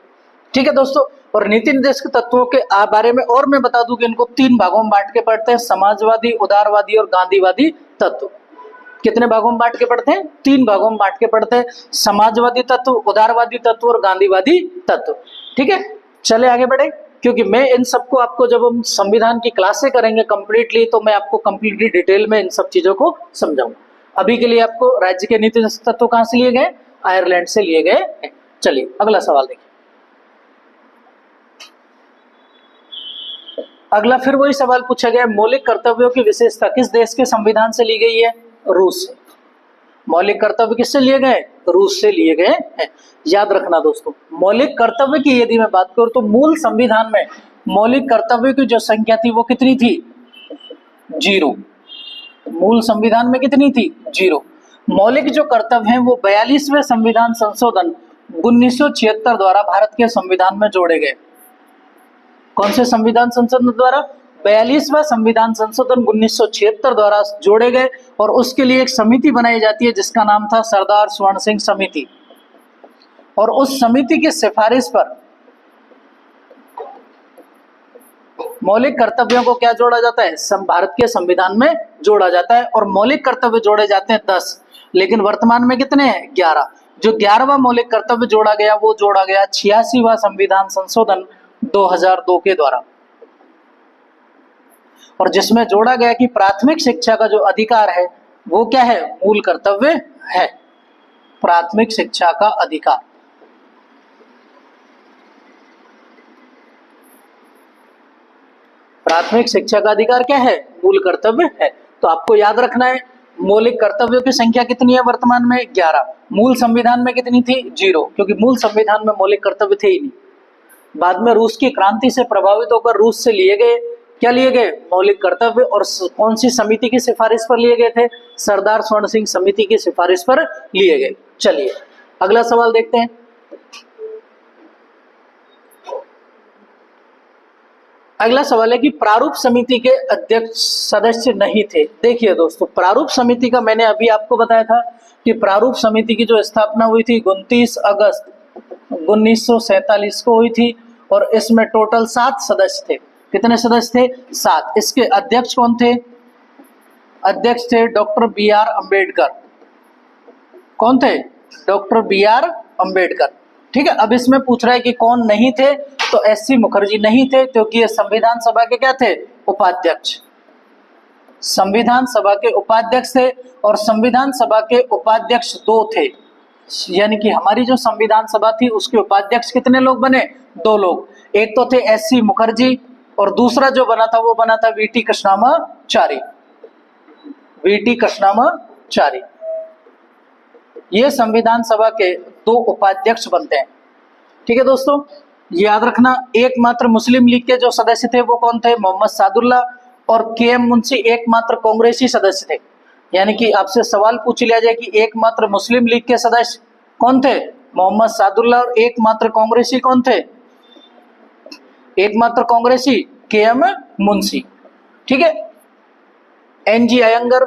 ठीक है दोस्तों। और नीति निर्देशक तत्वों के बारे में और मैं बता दूं कि इनको 3 भागों में बांट के पढ़ते हैं, समाजवादी, उदारवादी और गांधीवादी तत्व। कितने भागों में बांट के पढ़ते हैं? 3 भागों में बांट के पढ़ते हैं, समाजवादी तत्व, उदारवादी तत्व और गांधीवादी तत्व। ठीक है। चले आगे बढ़े, क्योंकि मैं इन सबको आपको जब हम संविधान की क्लासें करेंगे कंप्लीटली तो मैं आपको कंप्लीटली डिटेल में इन सब चीजों को समझाऊंगा। अभी के लिए आपको राज्य के नीति निर्देशक तत्व कहां से लिए गए? आयरलैंड से लिए गए। चलिए अगला सवाल देखिए। अगला फिर वही सवाल पूछा गया, मौलिक कर्तव्यों की विशेषता किस देश के संविधान से ली गई है? रूस से। मौलिक कर्तव्य किससे लिए गए? रूस से लिए गए हैं। याद रखना दोस्तों, मौलिक कर्तव्य की यदि मैं बात करूं तो मूल संविधान में मौलिक कर्तव्य की जो संख्या थी वो कितनी थी? 0। मूल संविधान में कितनी थी? 0। मौलिक जो कर्तव्य हैं वो 42वें संविधान संशोधन 1976 द्वारा भारत के संविधान में जोड़े गए। कौन से संविधान संशोधन द्वारा? 42वां संविधान संशोधन 1976 द्वारा जोड़े गए। और उसके लिए एक समिति बनाई जाती है जिसका नाम था सरदार स्वर्ण सिंह समिति। और उस समिति की सिफारिश पर मौलिक कर्तव्यों को क्या जोड़ा जाता है? भारत के संविधान में जोड़ा जाता है। और मौलिक कर्तव्य जोड़े जाते हैं 10, लेकिन वर्तमान में कितने हैं? 11। जो 11वां मौलिक कर्तव्य जोड़ा गया वो जोड़ा गया 86वां संविधान संशोधन 2002 के द्वारा, और जिसमें जोड़ा गया कि प्राथमिक शिक्षा का जो अधिकार है वो क्या है? मूल कर्तव्य है। प्राथमिक शिक्षा का अधिकार। प्राथमिक शिक्षा का अधिकार क्या है? मूल कर्तव्य है। तो आपको याद रखना है मौलिक कर्तव्यों की संख्या कितनी है वर्तमान में? 11। मूल संविधान में कितनी थी? 0, क्योंकि मूल संविधान में मौलिक कर्तव्य थे ही नहीं। बाद में रूस की क्रांति से प्रभावित होकर रूस से लिए गए, क्या लिए गए? मौलिक कर्तव्य। और कौन सी समिति की सिफारिश पर लिए गए थे? सरदार स्वर्ण सिंह समिति की सिफारिश पर लिए गए। चलिए अगला सवाल देखते हैं। अगला सवाल है कि प्रारूप समिति के अध्यक्ष सदस्य नहीं थे। देखिए दोस्तों, प्रारूप समिति का मैंने अभी आपको बताया था कि प्रारूप समिति की जो स्थापना हुई थी 29 अगस्त 1947 को हुई थी। और इसमें टोटल 7 सदस्य थे। कितने सदस्य थे? 7। इसके अध्यक्ष कौन थे? अध्यक्ष थे डॉक्टर BR अम्बेडकर। कौन थे? Doctor BR Ambedkar. ठीक है। अब इसमें पूछ रहा है कि कौन नहीं थे, तो SC मुखर्जी नहीं थे, क्योंकि ये संविधान सभा के क्या थे? उपाध्यक्ष। संविधान सभा के उपाध्यक्ष थे। और संविधान सभा के उपाध्यक्ष 2 थे, यानी कि हमारी जो संविधान सभा थी उसके उपाध्यक्ष कितने लोग बने? 2 लोग। एक तो थे SC मुखर्जी और दूसरा जो बना था वो बना था VT कृष्णमाचारी। VT कृष्णमाचारी। ये संविधान सभा के 2 उपाध्यक्ष बनते हैं। ठीक है दोस्तों, याद रखना। एकमात्र मुस्लिम लीग के जो सदस्य थे वो कौन थे? मोहम्मद सादुल्ला और KM मुंशी एकमात्र कांग्रेसी सदस्य थे। यानी कि आपसे सवाल पूछ लिया जाए कि एकमात्र मुस्लिम लीग के सदस्य कौन थे? मोहम्मद सादुल्ला। और एकमात्र कांग्रेसी कौन थे? एकमात्र कांग्रेसी के.एम. मुंशी, ठीक है, एन.जी. अयंगर,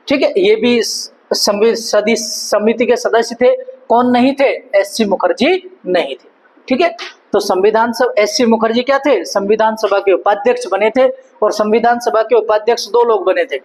ठीक है, ये भी समिति के सदस्य थे। कौन नहीं थे? एस.सी. मुखर्जी नहीं थे, ठीक है। तो संविधान सभा एस.सी. मुखर्जी क्या थे? संविधान सभा के उपाध्यक्ष बने थे, और संविधान सभा के उपाध्यक्ष दो लोग बने थे।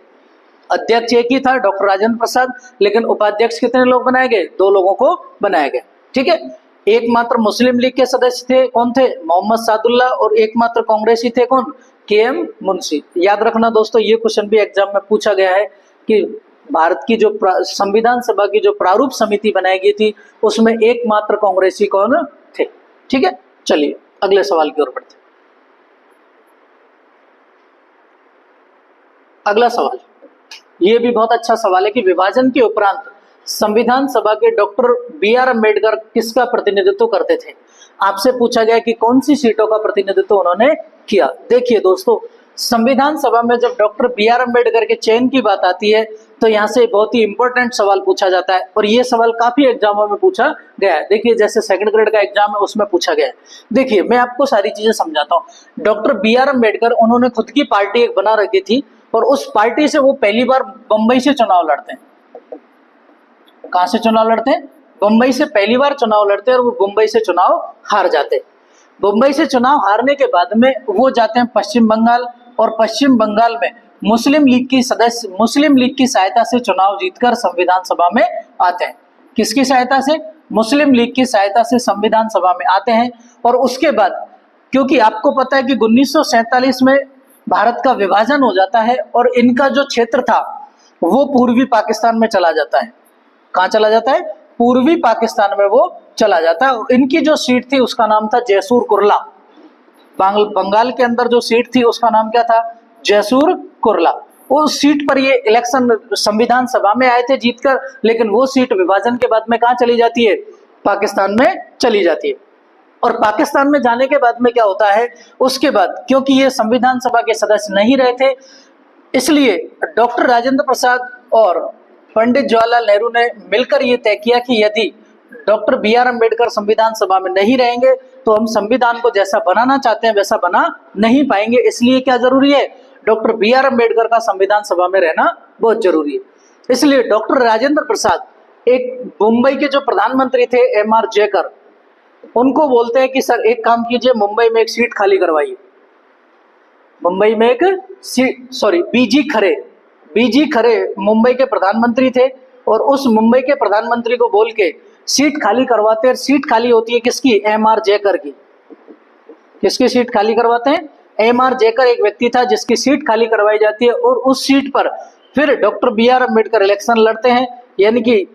अध्यक्ष एक ही था, डॉक्टर राजेंद्र प्रसाद, लेकिन उपाध्यक्ष कितने लोग बनाए गए? दो लोगों को बनाया गया, ठीक है। एकमात्र मुस्लिम लीग के सदस्य थे, कौन थे? मोहम्मद सादुल्ला, और एकमात्र कांग्रेसी थे, कौन? के.एम. मुंशी। याद रखना दोस्तों, ये क्वेश्चन भी एग्जाम में पूछा गया है कि भारत की जो संविधान सभा की जो प्रारूप समिति बनाई गई थी, उसमें एकमात्र कांग्रेसी कौन थे, ठीक है। चलिए अगले सवाल की ओर बढ़ते। अगला सवाल, ये भी बहुत अच्छा सवाल है कि विभाजन के उपरांत संविधान सभा के डॉक्टर बी.आर. अम्बेडकर किसका प्रतिनिधित्व करते थे? आपसे पूछा गया कि कौन सी सीटों का प्रतिनिधित्व उन्होंने किया। देखिए दोस्तों, संविधान सभा में जब डॉक्टर बी.आर. अम्बेडकर के चयन की बात आती है तो यहाँ से बहुत ही इंपॉर्टेंट सवाल पूछा जाता है, और ये सवाल काफी एग्जामों में पूछा गया है। देखिए जैसे सेकंड ग्रेड का एग्जाम है उसमें पूछा गया है। देखिए मैं आपको सारी चीजें समझाता हूँ। Doctor B R. अम्बेडकर उन्होंने खुद की पार्टी एक बना रखी थी, और उस पार्टी से वो पहली बार बंबई से चुनाव लड़ते हैं। कहां से चुनाव लड़ते हैं? बंबई से पहली बार चुनाव लड़ते हैं, और वो बंबई से चुनाव हार जाते हैं। बंबई से चुनाव हारने के बाद में वो जाते हैं पश्चिम बंगाल, और पश्चिम बंगाल में मुस्लिम लीग की सहायता से चुनाव जीतकर संविधान सभा में आते हैं। किसकी सहायता से? मुस्लिम लीग की सहायता से संविधान सभा में आते हैं। और उसके बाद, क्योंकि आपको पता है कि 1947 में भारत का विभाजन हो जाता है, और इनका जो क्षेत्र था वो पूर्वी पाकिस्तान में चला जाता है। कहाँ चला जाता है? पूर्वी पाकिस्तान में वो चला जाता है। इनकी जो सीट थी उसका नाम था जैसूर कुर्ला। बंगाल के अंदर जो सीट थी उसका नाम क्या था? जैसूर कुर्ला। उस सीट पर ये इलेक्शन संविधान सभा में आए थे जीतकर, लेकिन वो सीट विभाजन के बाद में कहाँ चली जाती है? पाकिस्तान में चली जाती है। और पाकिस्तान में जाने के बाद में क्या होता है? उसके बाद क्योंकि ये संविधान सभा के सदस्य नहीं रहे थे, इसलिए डॉक्टर राजेंद्र प्रसाद और पंडित जवाहरलाल नेहरू ने मिलकर ये तय किया कि यदि डॉक्टर बी.आर. अम्बेडकर संविधान सभा में नहीं रहेंगे तो हम संविधान को जैसा बनाना चाहते हैं वैसा बना नहीं पाएंगे। इसलिए क्या जरूरी है? Doctor B R. अम्बेडकर का संविधान सभा में रहना बहुत जरूरी है। इसलिए डॉक्टर राजेंद्र प्रसाद एक मुंबई के जो प्रधानमंत्री थे एम.आर. जयकर, उनको बोलते हैं कि सर एक काम कीजिए, मुंबई में एक सीट खाली करवाइए। मुंबई में एक सीट, सॉरी बीजी खरे मुंबई के प्रधानमंत्री थे, और उस मुंबई के प्रधानमंत्री को बोल के सीट खाली करवाते हैं। सीट खाली होती है किसकी? एम.आर. जयकर की। किसकी सीट खाली करवाते हैं? एम.आर. जयकर एक व्यक्ति था जिसकी सीट खाली करवाई जाती है, और उस सीट पर फिर डॉक्टर बी.आर. अम्बेडकर इलेक्शन लड़ते हैं। यानी कि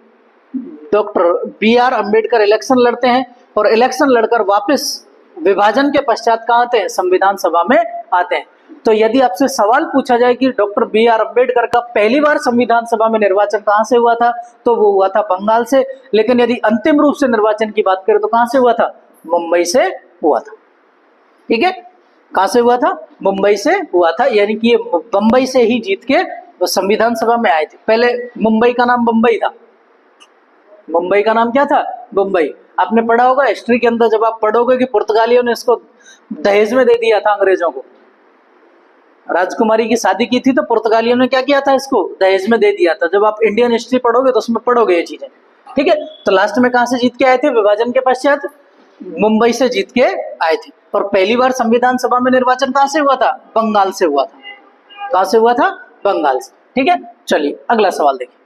डॉक्टर बी.आर. अम्बेडकर इलेक्शन लड़ते हैं, और इलेक्शन लड़कर वापस विभाजन के पश्चात कहाँ आते हैं? संविधान सभा में आते हैं। तो यदि आपसे सवाल पूछा जाए कि डॉक्टर बी.आर. अम्बेडकर का पहली बार संविधान सभा में निर्वाचन कहां से हुआ था, तो वो हुआ था बंगाल से। लेकिन यदि अंतिम रूप से निर्वाचन की बात करें तो कहां से हुआ था? मुंबई से हुआ था, ठीक है। कहां से हुआ था? मुंबई से हुआ था। यानी कि ये बंबई से ही जीत के संविधान सभा में आए थे। पहले मुंबई का नाम बंबई था। मुंबई का नाम क्या था? बंबई। आपने पढ़ा होगा हिस्ट्री के अंदर, जब आप पढ़ोगे कि पुर्तगालियों ने इसको दहेज में दे दिया था अंग्रेजों को। राजकुमारी की शादी की थी तो पुर्तगालियों ने क्या किया था? इसको दहेज में दे दिया था। जब आप इंडियन हिस्ट्री पढ़ोगे तो उसमें पढ़ोगे ये चीजें, ठीक है। तो लास्ट में कहां से जीत के आए थे? विभाजन के पश्चात मुंबई से जीत के आए थे। और पहली बार संविधान सभा में निर्वाचन कहां से हुआ था? बंगाल से हुआ था। कहां से हुआ था? बंगाल से, ठीक है। चलिए अगला सवाल देखिए।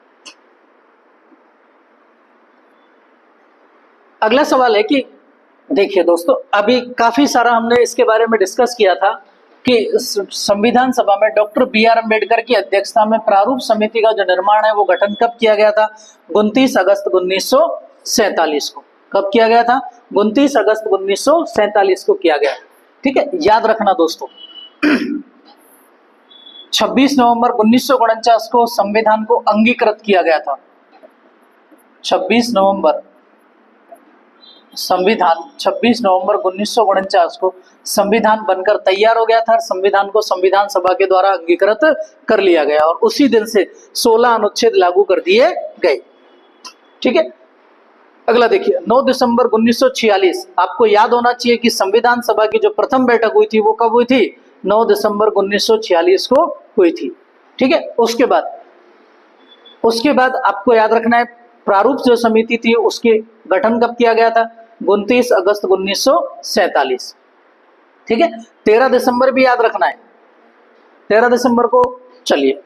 अगला सवाल है कि देखिए दोस्तों, अभी काफी सारा हमने इसके बारे में डिस्कस किया था कि संविधान सभा में डॉक्टर बी.आर. अम्बेडकर की अध्यक्षता में प्रारूप समिति का जो निर्माण है वो गठन कब किया गया था? 29 अगस्त 1947 को। कब किया गया था? 29 अगस्त 1947 को किया गया, ठीक है। याद रखना दोस्तों, 26 नवंबर 1949 को संविधान को अंगीकृत किया गया था। 26 नवंबर 1949 को संविधान बनकर तैयार हो गया था। संविधान को संविधान सभा के द्वारा अंगीकृत कर लिया गया, और उसी दिन से 16 अनुच्छेद लागू कर दिए गए, ठीक है। अगला देखिए, 9 दिसंबर 1946। आपको याद होना चाहिए कि संविधान सभा की जो प्रथम बैठक हुई थी वो कब हुई थी? 9 दिसंबर 1946 को हुई थी। ठीक है, उसके बाद आपको याद रखना है प्रारूप जो समिति थी उसके गठन कब किया गया था? 29 अगस्त 1947। ठीक है, 13 दिसंबर भी याद रखना है, 13 दिसंबर को। चलिए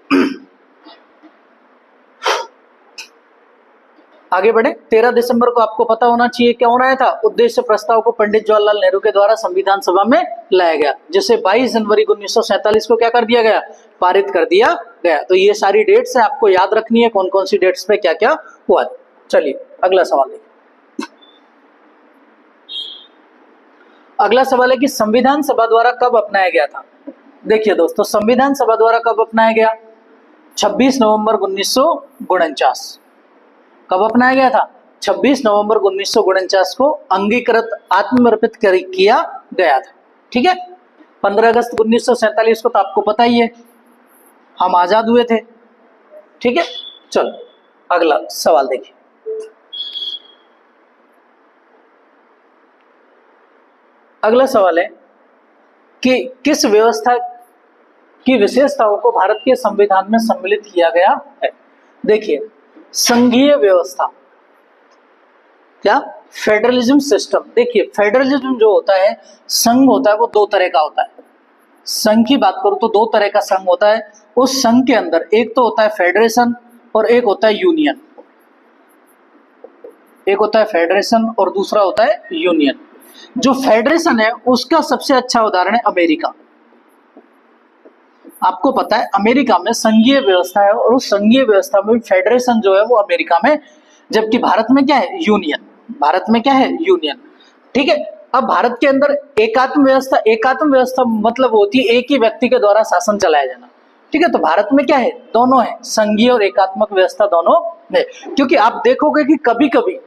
आगे बढ़े। 13 दिसंबर को आपको पता होना चाहिए क्या होना था? उद्देश्य प्रस्ताव को पंडित जवाहरलाल नेहरू के द्वारा संविधान सभा में लाया गया, जिसे 22 जनवरी 1947 को क्या कर दिया गया? पारित कर दिया गया। तो ये सारी डेट्स है, आपको याद रखनी है कौन कौन सी डेट्स पे क्या क्या हुआ। चलिए अगला सवाल देखिए। अगला सवाल है कि संविधान सभा द्वारा कब अपनाया गया था? देखिए दोस्तों, संविधान सभा द्वारा कब अपनाया गया? 26 नवंबर 1949। कब अपनाया गया था? 26 नवंबर 1949 को अंगीकृत आत्मनिर्भर किया गया था। ठीक है, 15 अगस्त 1947 को तो आपको पता ही है हम आजाद हुए थे। ठीक है, चलो अगला सवाल देखिए। अगला सवाल है कि किस व्यवस्था की विशेषताओं को भारत के संविधान में सम्मिलित किया गया है? देखिए, संघीय व्यवस्था, क्या? Federalism system. देखिए, फेडरलिज्म जो होता है, संघ होता है, वो दो तरह का होता है। संघ की बात करूं तो दो तरह का संघ होता है। उस संघ के अंदर एक तो होता है फेडरेशन और एक होता है यूनियन। एक होता है फेडरेशन और दूसरा होता है यूनियन। जो फेडरेशन है उसका सबसे अच्छा उदाहरण है अमेरिका। आपको पता है अमेरिका में संघीय व्यवस्था है और उस संघीय व्यवस्था में फेडरेशन जो है वो अमेरिका में, जबकि भारत में क्या है? यूनियन। भारत में क्या है? यूनियन। ठीक है, अब भारत के अंदर एकात्म व्यवस्था मतलब होती है एक ही व्यक्ति के द्वारा शासन चलाया जाना। ठीक है, तो भारत में क्या है? दोनों है, संघीय और एकात्मक व्यवस्था दोनों है। क्योंकि आप देखोगे कि कभी कभी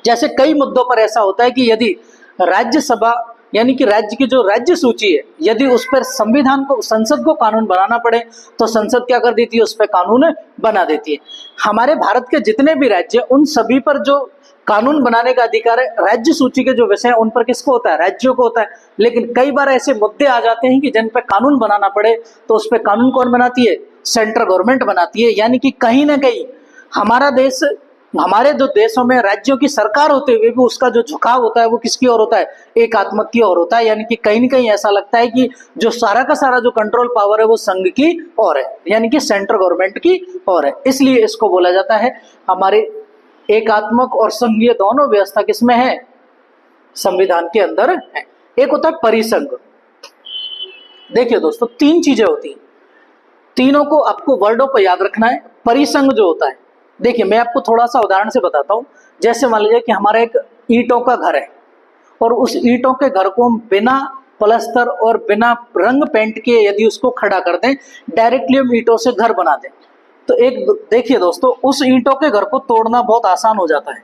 जैसे कई मुद्दों पर ऐसा होता है कि यदि राज्यसभा यानी कि राज्य की जो राज्य सूची है, यदि उस पर संविधान को, संसद को कानून बनाना पड़े तो संसद क्या कर देती है? उस पर कानून बना देती है। हमारे भारत के जितने भी राज्य, उन सभी पर जो कानून बनाने का अधिकार है, राज्य सूची के जो विषय हैं उन पर किसको होता है? राज्यों को होता है। लेकिन कई बार ऐसे मुद्दे आ जाते हैं कि जिन पर कानून बनाना पड़े तो उस पर कानून कौन बनाती है? सेंट्रल गवर्नमेंट बनाती है। यानी कि कहीं ना कहीं हमारा देश, हमारे जो देशों में राज्यों की सरकार होते हुए भी उसका जो झुकाव होता है वो किसकी ओर होता है? एकात्मक की ओर होता है। यानी कि कहीं ना कहीं ऐसा लगता है कि जो सारा का सारा जो कंट्रोल पावर है वो संघ की ओर है, यानी कि सेंट्रल गवर्नमेंट की ओर है। इसलिए इसको बोला जाता है हमारे एकात्मक और संघीय दोनों व्यवस्था किसमें है? संविधान के अंदर है। एक होता है परिसंघ। देखिए दोस्तों, तीन चीजें होती हैं, तीनों को आपको वर्डों पर याद रखना है। परिसंघ जो होता है, देखिए मैं आपको थोड़ा सा उदाहरण से बताता हूं। जैसे मान लीजिए कि हमारा एक ईंटों का घर है और उस ईंटों के घर को हम बिना प्लस्तर और बिना रंग पेंट किए यदि उसको खड़ा कर दें, डायरेक्टली हम ईंटों से घर बना दें, तो एक देखिए दोस्तों, उस ईंटों के घर को तोड़ना बहुत आसान हो जाता है।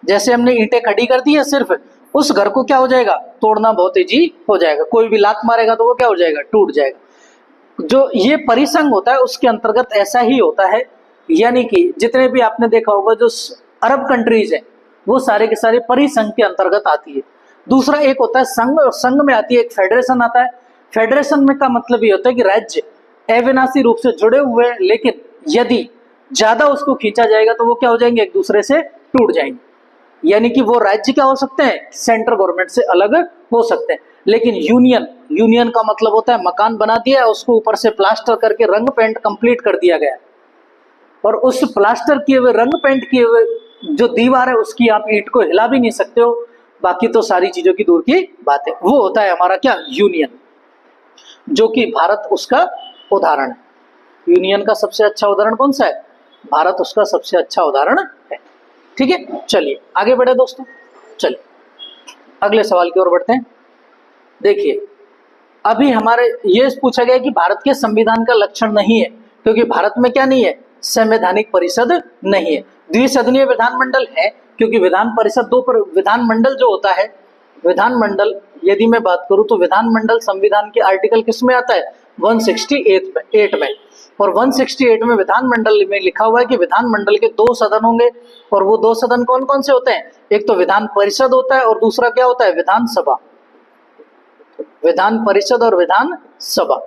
जैसे हमने ईंटें खड़ी कर दी है, सिर्फ उस घर को क्या हो जाएगा? तोड़ना बहुत ईजी हो जाएगा। कोई भी लात मारेगा तो वो क्या हो जाएगा? टूट जाएगा। जो ये परिसंघ होता है उसके अंतर्गत ऐसा ही होता है। यानी कि जितने भी आपने देखा होगा जो अरब कंट्रीज है वो सारे के सारे परिसंघ के अंतर्गत आती है। दूसरा एक होता है संघ, और संघ में आती है एक फेडरेशन आता है। फेडरेशन में का मतलब ये होता है कि राज्य अविनाशी रूप से जुड़े हुए हैं, लेकिन यदि ज्यादा उसको खींचा जाएगा तो वो क्या हो जाएंगे? एक दूसरे से टूट जाएंगे। यानी कि वो राज्य क्या हो सकते हैं? सेंट्रल गवर्नमेंट से अलग हो सकते हैं। लेकिन यूनियन का मतलब होता है मकान बना दिया, उसको ऊपर से प्लास्टर करके रंग पेंट कंप्लीट कर दिया गया, और उस प्लास्टर किए हुए, रंग पेंट किए हुए जो दीवार है उसकी आप ईंट को हिला भी नहीं सकते हो। बाकी तो सारी चीजों की दूर की बात है। वो होता है हमारा क्या? यूनियन, जो कि भारत उसका उदाहरण है। यूनियन का सबसे अच्छा उदाहरण कौन सा है? भारत उसका सबसे अच्छा उदाहरण है। ठीक है, चलिए आगे बढ़े दोस्तों। चलिए अगले सवाल की ओर बढ़ते हैं। देखिए, अभी हमारे ये पूछा गया कि भारत के संविधान का लक्षण नहीं है, क्योंकि भारत में क्या नहीं है? संवैधानिक परिषद नहीं है। द्विसदनीय विधानमंडल है, क्योंकि विधान परिषद दो पर, विधानमंडल जो होता है, विधानमंडल यदि मैं बात करूं तो विधानमंडल संविधान के आर्टिकल किस में आता है? 168 में। और 168 में विधानमंडल में लिखा हुआ है कि विधानमंडल के दो सदन होंगे, और वो दो सदन कौन कौन से होते हैं? एक तो विधान परिषद होता है और दूसरा क्या होता है? विधानसभा। विधान परिषद और विधान सभा।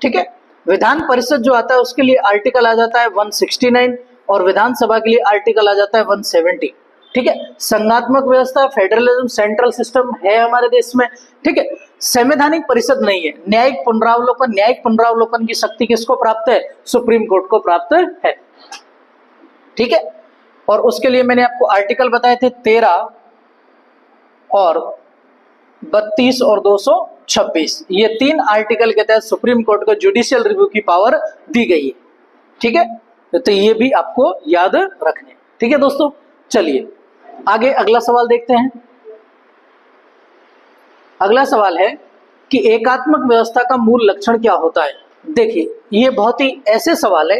ठीक है, विधान परिषद जो आता है उसके लिए आर्टिकल आ जाता है 169 और विधानसभा के लिए आर्टिकल आ जाता है 170। ठीक है, संघात्मक व्यवस्था, फेडरलिज्म, सेंट्रल सिस्टम है हमारे देश में। ठीक है, संवैधानिक परिषद नहीं है। न्यायिक पुनरावलोकन की शक्ति किसको प्राप्त है? सुप्रीम कोर्ट को प्राप्त है। ठीक है, और उसके लिए मैंने आपको आर्टिकल बताए थे 13 और 32 और 226। ये 3 आर्टिकल के तहत सुप्रीम कोर्ट को जुडिशियल रिव्यू की पावर दी गई है। ठीक है, तो ये भी आपको याद रखने। ठीक है दोस्तों, चलिए आगे अगला सवाल देखते हैं। अगला सवाल है कि एकात्मक व्यवस्था का मूल लक्षण क्या होता है। देखिए, ये बहुत ही ऐसे सवाल है।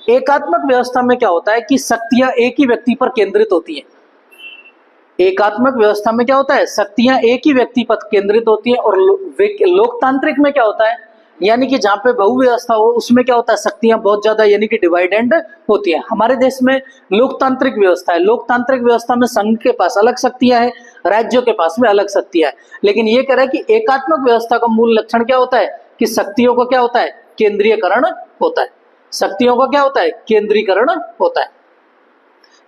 एकात्मक व्यवस्था में क्या होता है कि शक्तियां एक ही व्यक्ति पर केंद्रित होती हैं। एकात्मक व्यवस्था में क्या होता है? शक्तियां एक ही व्यक्ति पर केंद्रित होती हैं। और लोकतांत्रिक में क्या होता है, यानी कि जहां पे बहुव्यवस्था हो उसमें क्या होता है? शक्तियां बहुत ज्यादा यानी कि डिवाइडेंड होती है। हमारे देश में लोकतांत्रिक व्यवस्था है। लोकतांत्रिक व्यवस्था में संघ के पास अलग शक्तियां हैं, राज्यों के पास में अलग शक्तियां हैं। लेकिन ये कह रहा है कि एकात्मक व्यवस्था का मूल लक्षण क्या होता है कि शक्तियों को क्या होता है? केंद्रीयकरण होता है। शक्तियों का क्या होता है? केंद्रीकरण होता है।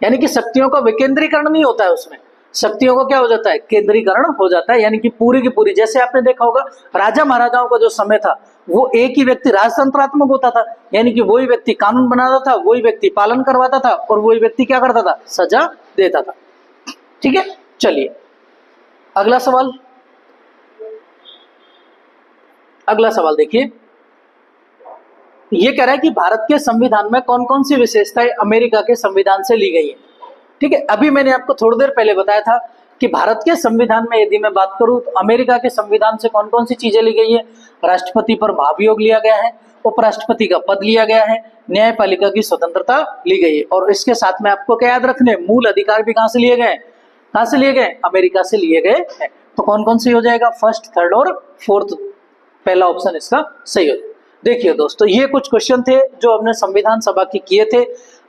यानी कि शक्तियों का विकेंद्रीकरण नहीं होता है, उसमें शक्तियों को क्या हो जाता है? केंद्रीकरण हो जाता है। यानी कि पूरी की पूरी, जैसे आपने देखा होगा राजा महाराजाओं का जो समय था वो एक ही व्यक्ति राजतंत्रात्मक होता था, यानी कि वही व्यक्ति कानून बनाता था, वही व्यक्ति पालन करवाता था और वही व्यक्ति क्या करता था? सजा देता था। ठीक है, चलिए अगला सवाल। अगला सवाल देखिए, ये कह रहा है कि भारत के संविधान में कौन कौन सी विशेषताएं अमेरिका के संविधान से ली गई है। ठीक है, अभी मैंने आपको थोड़ी देर पहले बताया था कि भारत के संविधान में यदि मैं बात करूं तो अमेरिका के संविधान से कौन कौन सी चीजें ली गई है। राष्ट्रपति पर महाभियोग लिया गया है, उपराष्ट्रपति का पद लिया गया है, न्यायपालिका की स्वतंत्रता ली गई है। और इसके साथ में आपको क्या याद रखने, मूल अधिकार भी कहां से लिए गए? कहां से लिए गए? अमेरिका से लिए गए हैं। तो कौन कौन सी हो जाएगा? फर्स्ट, थर्ड और फोर्थ, पहला ऑप्शन इसका सही हो। देखिए दोस्तों, ये कुछ क्वेश्चन थे जो हमने संविधान सभा के किए थे।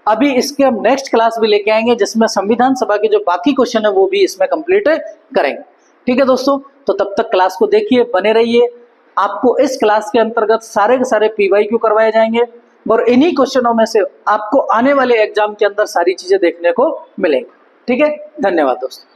अभी इसके हम नेक्स्ट क्लास भी लेके आएंगे जिसमें संविधान सभा के जो बाकी क्वेश्चन है वो भी इसमें कंप्लीट करेंगे। ठीक है दोस्तों, तो तब तक क्लास को देखिए, बने रहिए। आपको इस क्लास के अंतर्गत सारे के सारे PYQ करवाए जाएंगे और इन्हीं क्वेश्चनों में से आपको आने वाले एग्जाम के अंदर सारी चीजें देखने को मिलेंगी। ठीक है, धन्यवाद दोस्तों।